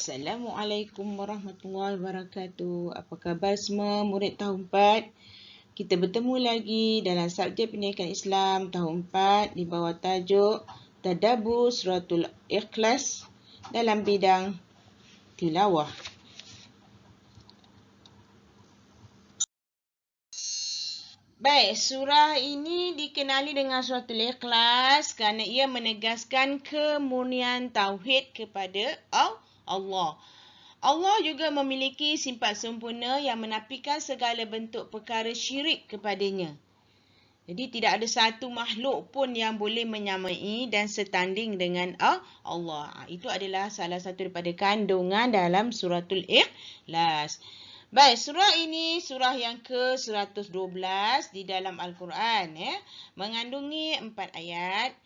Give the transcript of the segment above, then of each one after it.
Assalamualaikum warahmatullahi wabarakatuh. Apa khabar semua murid tahun 4? Kita bertemu lagi dalam subjek pendidikan Islam tahun 4 di bawah tajuk Tadabbur Suratul Ikhlas dalam bidang tilawah. Baik, surah ini dikenali dengan Suratul Ikhlas kerana ia menegaskan kemurnian tauhid kepada Allah. Allah juga memiliki sifat sempurna yang menafikan segala bentuk perkara syirik kepadanya. Jadi tidak ada satu makhluk pun yang boleh menyamai dan setanding dengan Allah. Itu adalah salah satu daripada kandungan dalam Suratul Ikhlas. Baik, surah ini surah yang ke-112 di dalam Al-Quran. Mengandungi 4 ayat.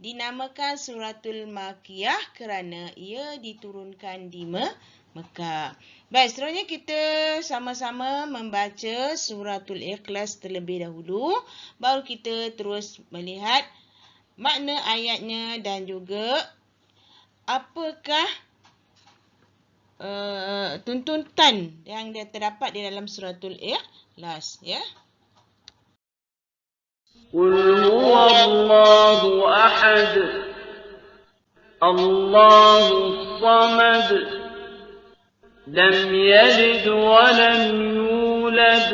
Dinamakan Suratul Makiyah kerana ia diturunkan di Mekah. Baik, seterusnya kita sama-sama membaca Suratul Ikhlas terlebih dahulu. Baru kita terus melihat makna ayatnya dan juga apakah tuntutan yang terdapat di dalam Suratul Ikhlas. Ya. قل هو الله أحد الله الصمد لم يلد ولم يولد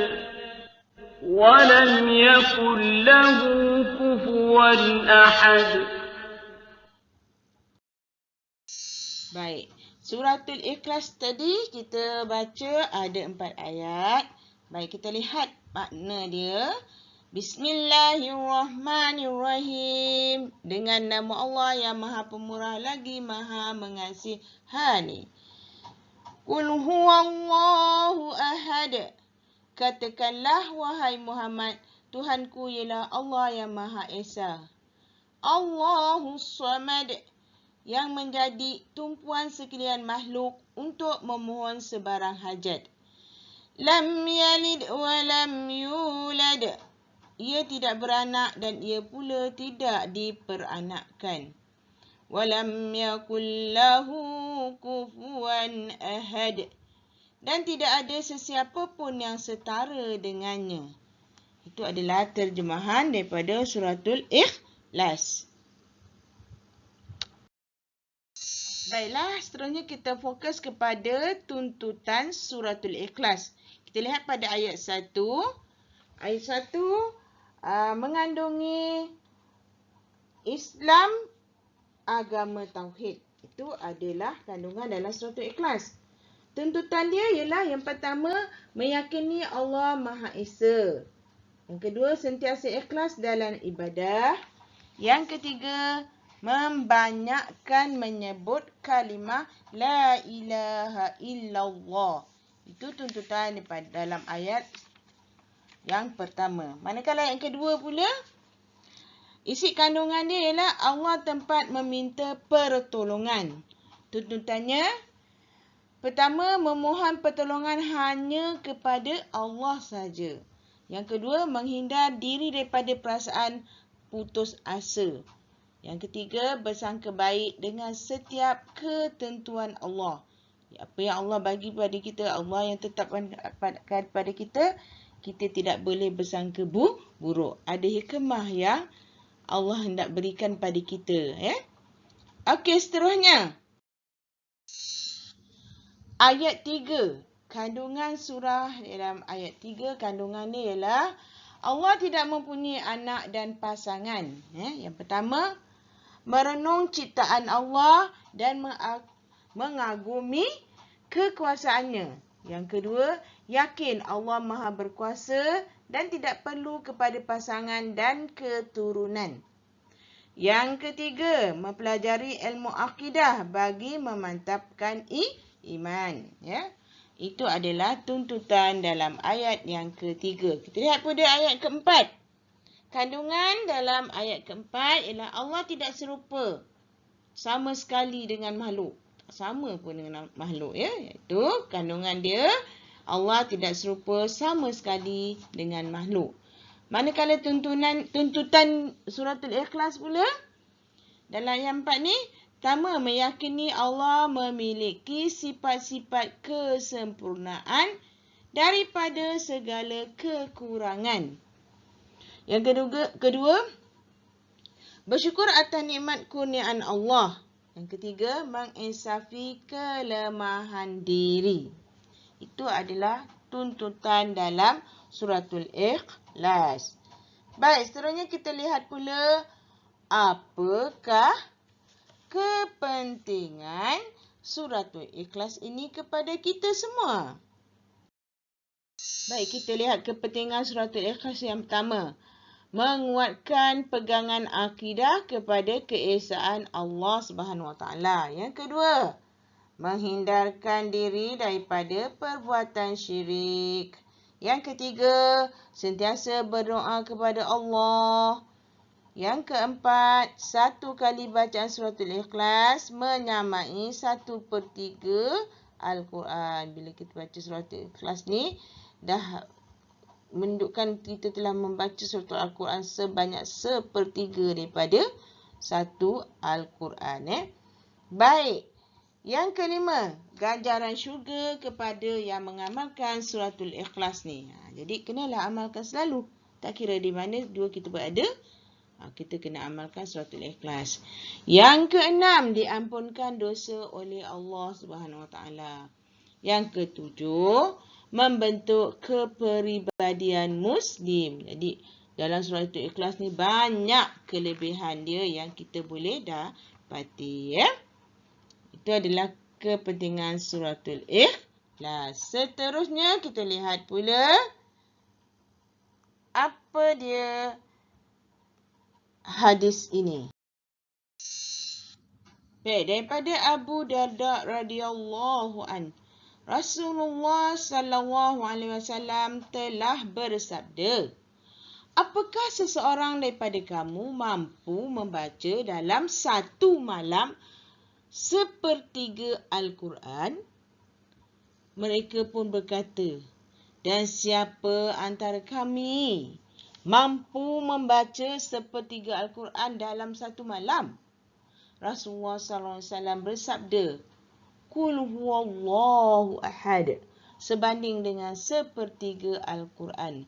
ولم يكن له كفوا أحد. Baik, Suratul Ikhlas tadi kita baca ada 4 ayat. Baik, kita lihat makna dia. Bismillahirrahmanirrahim. Dengan nama Allah yang Maha Pemurah lagi Maha Mengasihani. Qul huwallahu ahad. Katakanlah wahai Muhammad, Tuhanku ialah Allah yang Maha Esa. Allahus Samad, yang menjadi tumpuan sekalian makhluk untuk memohon sebarang hajat. Lam yalid wa lam yulad. Ia tidak beranak dan ia pula tidak diperanakkan. Walam yakul lahu kufuwan ahad. Dan tidak ada sesiapa pun yang setara dengannya. Itu adalah terjemahan daripada Suratul Ikhlas. Baiklah, seterusnya kita fokus kepada tuntutan Suratul Ikhlas. Kita lihat pada ayat 1. Ayat 1 mengandungi Islam agama tauhid. Itu adalah kandungan dalam Suratul Ikhlas. Tuntutan dia ialah yang pertama, meyakini Allah Maha Esa. Yang kedua, sentiasa ikhlas dalam ibadah. Yang ketiga, membanyakkan menyebut kalimah La ilaha illallah. Itu tuntutan dalam ayat yang pertama. Manakala yang kedua pula, isi kandungan dia ialah Allah tempat meminta pertolongan. Tuntutannya, pertama, memohon pertolongan hanya kepada Allah saja. Yang kedua, menghindar diri daripada perasaan putus asa. Yang ketiga, bersangka baik dengan setiap ketentuan Allah. Apa yang Allah bagi kepada kita, Allah yang tetapkan kepada kita, kita tidak boleh bersangka buruk. Ada hikmah yang Allah hendak berikan pada kita. Okey, seterusnya. Ayat 3. Kandungan surah dalam ayat 3, kandungannya ialah Allah tidak mempunyai anak dan pasangan. Yang pertama, merenung ciptaan Allah dan mengagumi kekuasaannya. Yang kedua, yakin Allah Maha Berkuasa dan tidak perlu kepada pasangan dan keturunan. Yang ketiga, mempelajari ilmu akidah bagi memantapkan iman. Itu adalah tuntutan dalam ayat yang ketiga. Kita lihat pada ayat keempat. Kandungan dalam ayat keempat ialah Allah tidak serupa sama sekali dengan makhluk. Sama pun dengan makhluk. Iaitu kandungan dia, Allah tidak serupa sama sekali dengan makhluk. Manakala tuntutan Suratul Ikhlas pula, dalam ayat 4 ni, Pertama, meyakini Allah memiliki sifat-sifat kesempurnaan daripada segala kekurangan. Yang kedua, bersyukur atas nikmat kurniaan Allah. Yang ketiga, menginsafi kelemahan diri. Itu adalah tuntutan dalam suratul Ikhlas. Baik, seterusnya kita lihat pula apakah kepentingan suratul Ikhlas ini kepada kita semua. Baik, kita lihat kepentingan suratul Ikhlas yang pertama. Menguatkan pegangan akidah kepada keesaan Allah Subhanahu Wa Taala. Yang kedua, menghindarkan diri daripada perbuatan syirik. Yang ketiga, sentiasa berdoa kepada Allah. Yang keempat, satu kali bacaan suratul Ikhlas menyamai 1/3 Al-Quran. Bila kita baca suratul Ikhlas ni, dah menunjukkan kita telah membaca suratul Al-Quran sebanyak 1/3 daripada satu Al-Quran. Baik. Yang kelima, ganjaran syurga kepada yang mengamalkan suratul Ikhlas ni. Jadi, kenalah amalkan selalu. Tak kira di mana dua kita berada, kita kena amalkan suratul Ikhlas. Yang keenam, diampunkan dosa oleh Allah Subhanahu Wa Taala. Yang ketujuh, membentuk kepribadian Muslim. Jadi, dalam suratul Ikhlas ni banyak kelebihan dia yang kita boleh dapati. Itu adalah kepentingan suratul Ikhlas. Seterusnya kita lihat pula apa dia hadis ini. Baik, daripada Abu Darda radhiyallahu an, Rasulullah sallallahu alaihi wasallam telah bersabda, apakah seseorang daripada kamu mampu membaca dalam satu malam 1/3 Al-Quran? Mereka pun berkata, dan siapa antara kami mampu membaca 1/3 Al-Quran dalam satu malam? Rasulullah SAW bersabda, Qul huwallahu ahad, sebanding dengan 1/3 Al-Quran.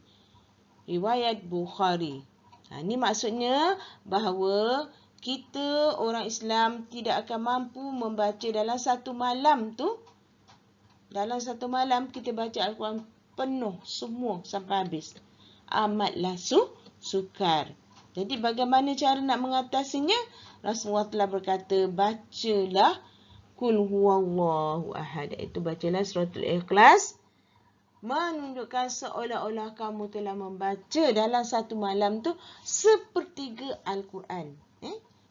Riwayat Bukhari. Ini maksudnya bahawa kita orang Islam tidak akan mampu membaca dalam satu malam tu. Dalam satu malam kita baca Al-Quran penuh semua sampai habis. Amatlah sukar. Jadi bagaimana cara nak mengatasinya? Rasulullah telah berkata, bacalah Qul huwallahu ahad. Itu bacalah suratul Ikhlas. Menunjukkan seolah-olah kamu telah membaca dalam satu malam tu 1/3 Al-Quran.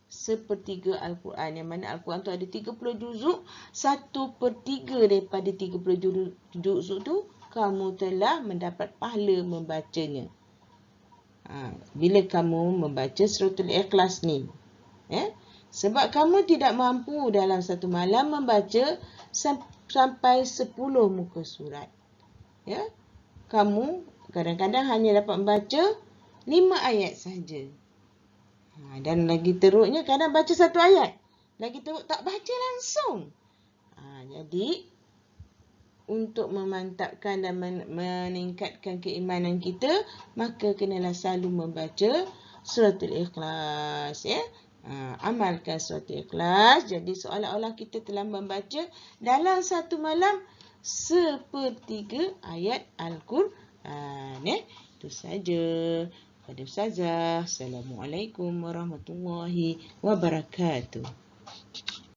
1/3 Al-Quran. Yang mana Al-Quran tu ada 30 juzuk. 1/3 daripada 30 juzuk tu, kamu telah mendapat pahala membacanya. Bila kamu membaca suratul Ikhlas ni. Sebab kamu tidak mampu dalam satu malam membaca sampai 10 muka surat. Kamu kadang-kadang hanya dapat membaca 5 ayat saja. Dan lagi teruknya kadang baca 1 ayat. Lagi teruk tak baca langsung. Jadi, untuk memantapkan dan meningkatkan keimanan kita, maka kenalah selalu membaca suratul Ikhlas. Amalkan suratul Ikhlas. Jadi, seolah-olah kita telah membaca dalam satu malam 1/3 ayat Al-Quran. Itu saja. Pada Ustazah. Assalamualaikum warahmatullahi wabarakatuh.